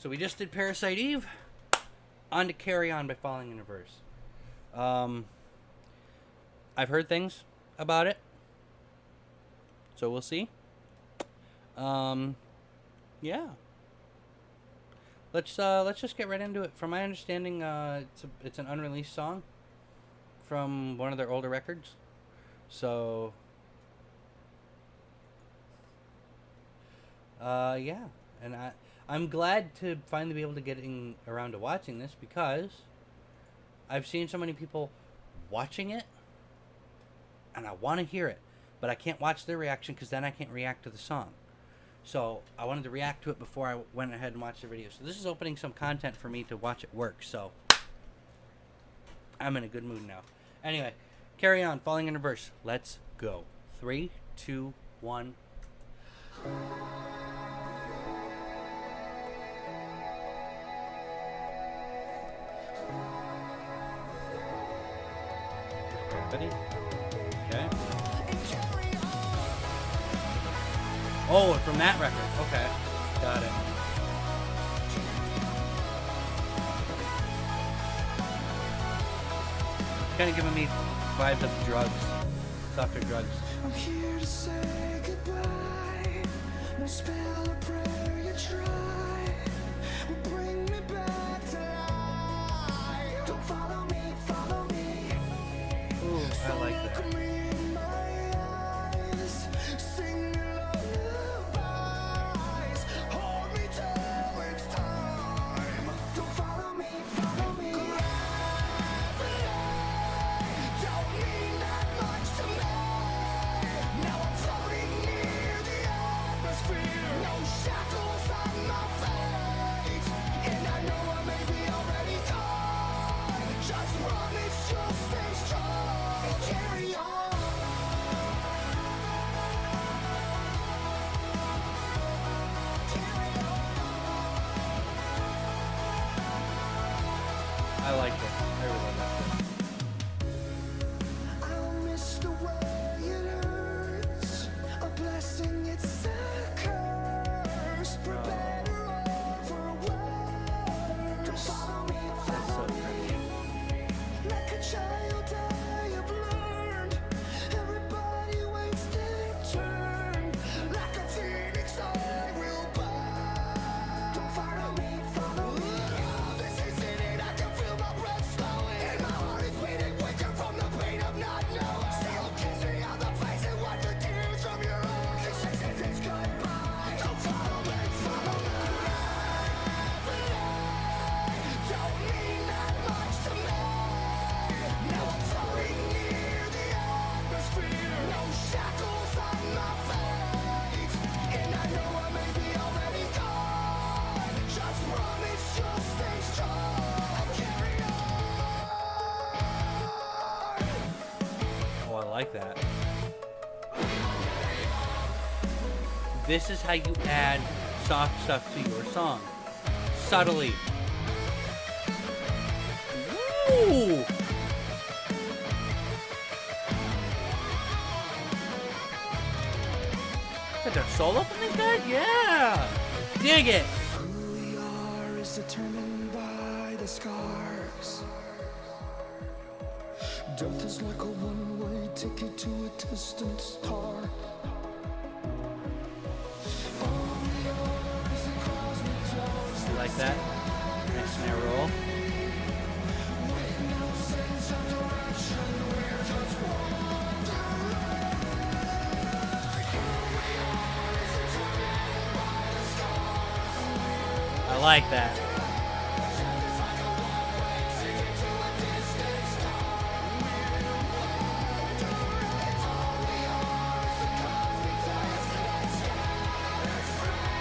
So we just did Parasite Eve. On to Carry On by Falling in Reverse. I've heard things about it, so we'll see. Yeah. Let's just get right into it. From my understanding, it's an unreleased song from one of their older records. So, yeah, and I'm glad to finally be able to getting around to watching this because I've seen so many people watching it, and I want to hear it, but I can't watch their reaction because then I can't react to the song. So I wanted to react to it before I went ahead and watched the video. So this is opening some content for me to watch at work. So I'm in a good mood now. Anyway, Carry On, Falling in Reverse. Let's go. 3, 2, 1. Ready? Okay. Oh, from that record. Okay. Got it. Kind of giving me vibes of drugs. Softer drugs. I'm here to say goodbye. No spell or prayer you try will bring me back to life. Don't follow me, follow me. Ooh, I like that. I like it. I really like it. I'll miss the way it hurts. A blessing, it's a curse. For better or for worse. Don't follow me, follow me. Like a child I have learned. Everybody waits their turn. Like a phoenix I will burn. Don't follow me, follow me. This isn't it, I can feel my breath slowing. And my heart is beating, waking from the pain of not knowing. Still kiss me on the face and wipe the tears from your eyes. This isn't it, goodbye. Don't follow me, follow me. Every day don't mean that much to me. Now I'm floating near the atmosphere. No shackles on my feet. And I know I may be already gone. Just promise you'll stay strong. Carry on. Oh, I like that. This is how you add soft stuff to your song. Subtly. Woo! Is that a solo from this guy? Yeah! Dig it! Who we are is determined by the scars. Death is like a one-way ticket to a distant star. All we are is a cosmic dose. You like that? Nice snare roll. With no sense of direction, we're just wandering. Who we are is determined by the scars. I like that. Death is like a one-way ticket to a distant star. All we are is the cosmic dust that scatters free.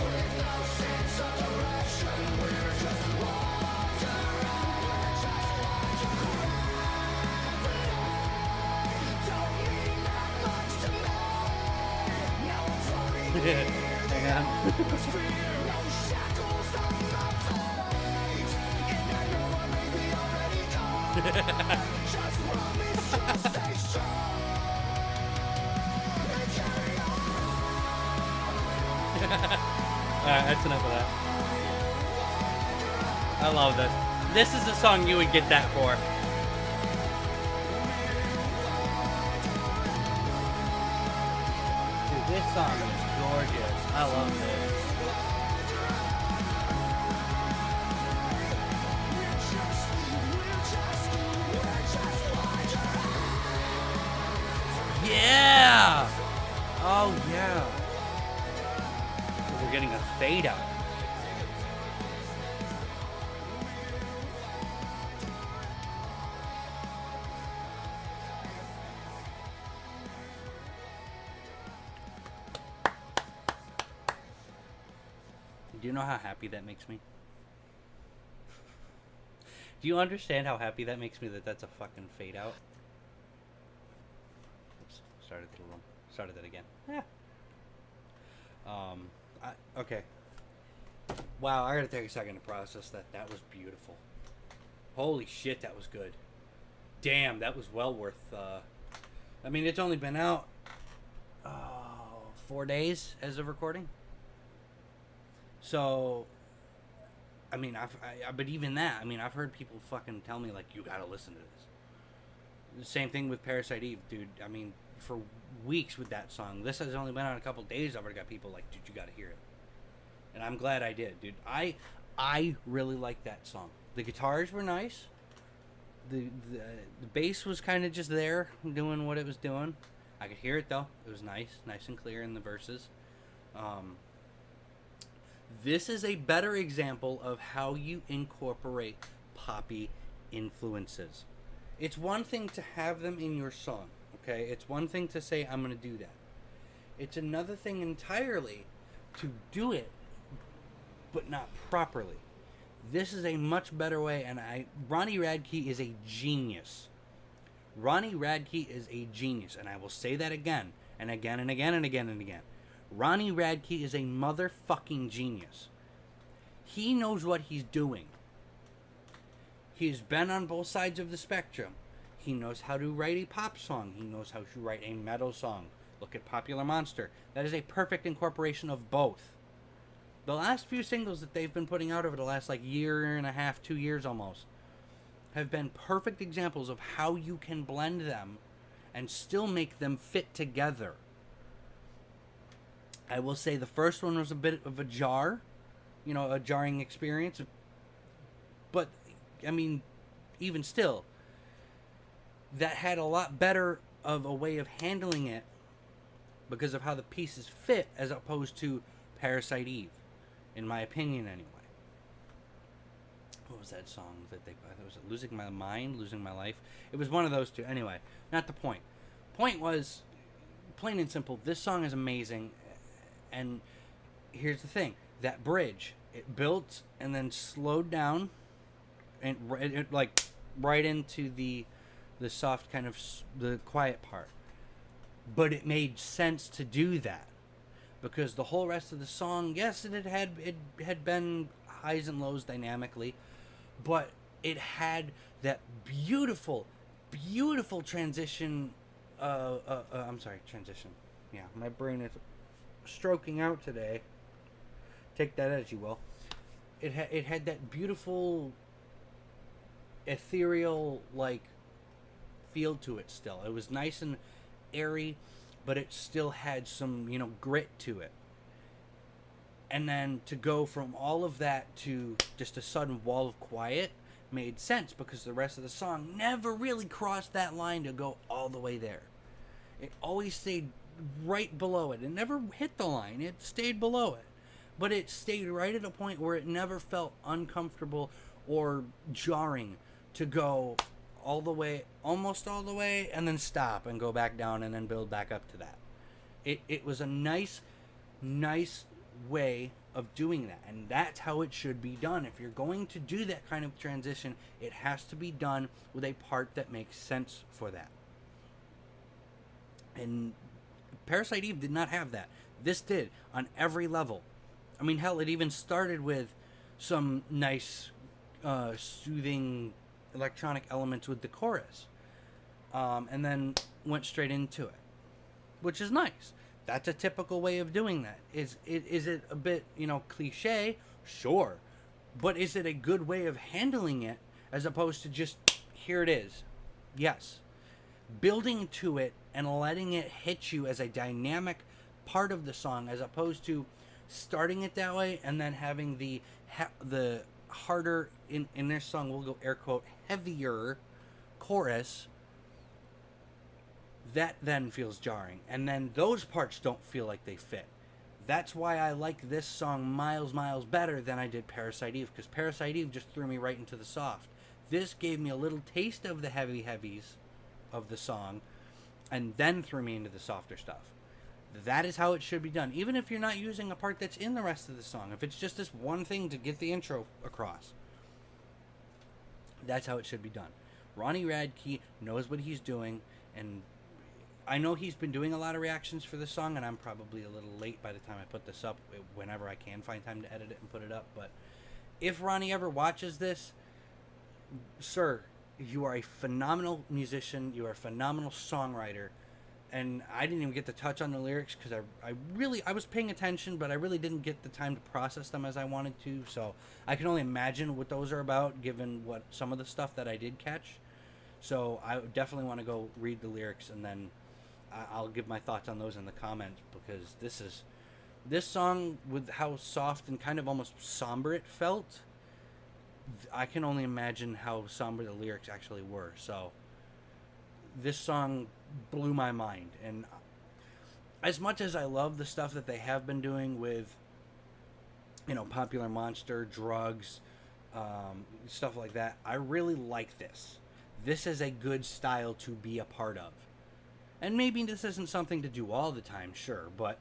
With no sense of direction, we're just wandering. We're just wandering. Don't mean that much to me. Now I'm floating near the Hang on. atmosphere. No shackles on my feet. And I know I may be already gone. Just promise you'll stay strong. And carry on. Alright, That's enough of that. I love this. This is the song you would get that for. Dude, this song is gorgeous. I love this. Yeah! Oh, yeah. We're getting a fade out. Do you know how happy that makes me? Do you understand how happy that makes me that that's a fucking fade out? Oops, started that again. Yeah. Okay. Wow, I gotta take a second to process that. That was beautiful. Holy shit, that was good. Damn, that was well worth, I mean, it's only been out, 4 days as of recording. So, I mean, but even that, I mean, I've heard people fucking tell me, like, you gotta listen to this. The same thing with Parasite Eve, dude. I mean, for weeks with that song. This has only been out a couple days. I've already got people like, dude, you gotta hear it. And I'm glad I did, dude. I really like that song. The guitars were nice. The bass was kind of just there, doing what it was doing. I could hear it, though. It was nice and clear in the verses. This is a better example of how you incorporate poppy influences. It's one thing to have them in your song, okay? It's one thing to say, I'm going to do that. It's another thing entirely to do it, but not properly. This is a much better way, and Ronnie Radke is a genius. Ronnie Radke is a genius, and I will say that again, and again, and again, and again, and again. Ronnie Radke is a motherfucking genius. He knows what he's doing. He's been on both sides of the spectrum. He knows how to write a pop song. He knows how to write a metal song. Look at Popular Monster. That is a perfect incorporation of both. The last few singles that they've been putting out over the last, like, year and a half, 2 years almost, have been perfect examples of how you can blend them and still make them fit together. I will say the first one was a bit of a jar, you know, a jarring experience. But, I mean, even still, that had a lot better of a way of handling it because of how the pieces fit as opposed to Parasite Eve, in my opinion anyway. What was that song that they... Was it Losing My Mind? Losing My Life? It was one of those two. Anyway, not the point. Point was, plain and simple, this song is amazing. And here's the thing. That bridge, it built and then slowed down and it like right into the soft kind of the quiet part. But it made sense to do that because the whole rest of the song, yes, it had been highs and lows dynamically, but it had that beautiful transition. Transition. Yeah, my brain is stroking out today. Take that as you will. It had that beautiful ethereal like feel to it still. It was nice and airy, but it still had some, you know, grit to it. And then to go from all of that to just a sudden wall of quiet made sense because the rest of the song never really crossed that line to go all the way there. It always stayed right below it. It never hit the line. It stayed below it. But it stayed right at a point where it never felt uncomfortable or jarring to go all the way, almost all the way, and then stop and go back down and then build back up to that. It was a nice way of doing that. And that's how it should be done. If you're going to do that kind of transition, it has to be done with a part that makes sense for that. And Parasite Eve did not have that. This did, on every level. I mean, hell, it even started with some nice, soothing electronic elements with the chorus. And then went straight into it. Which is nice. That's a typical way of doing that. Is it a bit, cliche? Sure. But is it a good way of handling it as opposed to just, here it is? Yes. Building to it and letting it hit you as a dynamic part of the song as opposed to starting it that way and then having the harder, in this song, we'll go air quote, heavier chorus. That then feels jarring. And then those parts don't feel like they fit. That's why I like this song miles better than I did Parasite Eve, because Parasite Eve just threw me right into the soft. This gave me a little taste of the heavies of the song and then threw me into the softer stuff. That is how it should be done. Even if you're not using a part that's in the rest of the song. If it's just this one thing to get the intro across. That's how it should be done. Ronnie Radke knows what he's doing, and I know he's been doing a lot of reactions for this song, and I'm probably a little late by the time I put this up, whenever I can find time to edit it and put it up. But if Ronnie ever watches this, sir, you are a phenomenal musician. You are a phenomenal songwriter. And I didn't even get to touch on the lyrics because I was paying attention, but I really didn't get the time to process them as I wanted to. So I can only imagine what those are about, given what some of the stuff that I did catch. So I definitely want to go read the lyrics, and then I'll give my thoughts on those in the comments, because this song, with how soft and kind of almost somber it felt, I can only imagine how somber the lyrics actually were. So this song blew my mind. And as much as I love the stuff that they have been doing with, Popular Monster, Drugs, stuff like that, I really like this. This is a good style to be a part of. And maybe this isn't something to do all the time, sure, but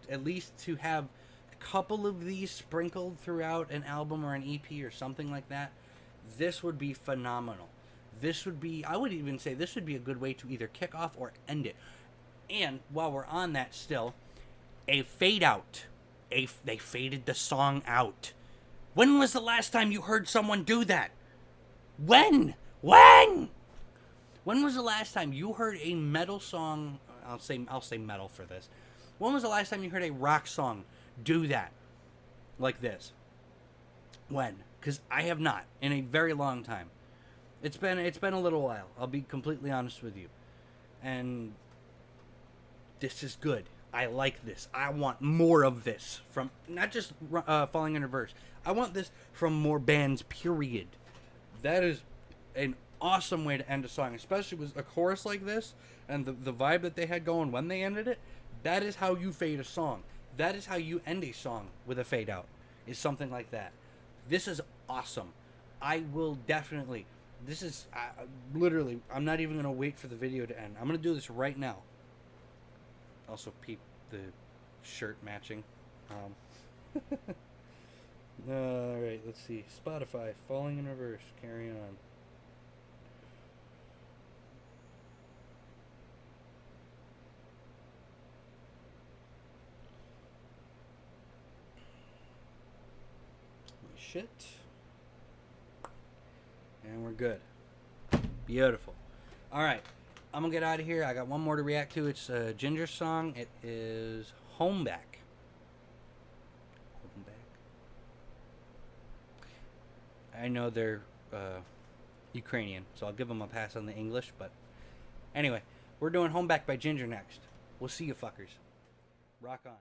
at least to have a couple of these sprinkled throughout an album or an EP or something like that, this would be phenomenal. This would be, I would even say this would be a good way to either kick off or end it. And while we're on that still, a fade out. They faded the song out. When was the last time you heard someone do that? When? When was the last time you heard a metal song? I'll say metal for this. When was the last time you heard a rock song do that? Like this? When? Because I have not in a very long time. It's been a little while. I'll be completely honest with you. And this is good. I like this. I want more of this from not just Falling in Reverse. I want this from more bands, period. That is an awesome way to end a song, especially with a chorus like this and the vibe that they had going when they ended it. That is how you fade a song. That is how you end a song with a fade out, is something like that. This is awesome. I will definitely, this is literally, I'm not even going to wait for the video to end. I'm going to do this right now. Also peep the shirt matching. Alright, let's see. Spotify, Falling in Reverse, carry on. Shit. And we're good. Beautiful. Alright, I'm gonna get out of here. I got one more to react to. It's a Ginger song. It is Home Back. Home Back. I know they're Ukrainian, so I'll give them a pass on the English, but anyway, we're doing Home Back by Ginger next. We'll see you fuckers. Rock on.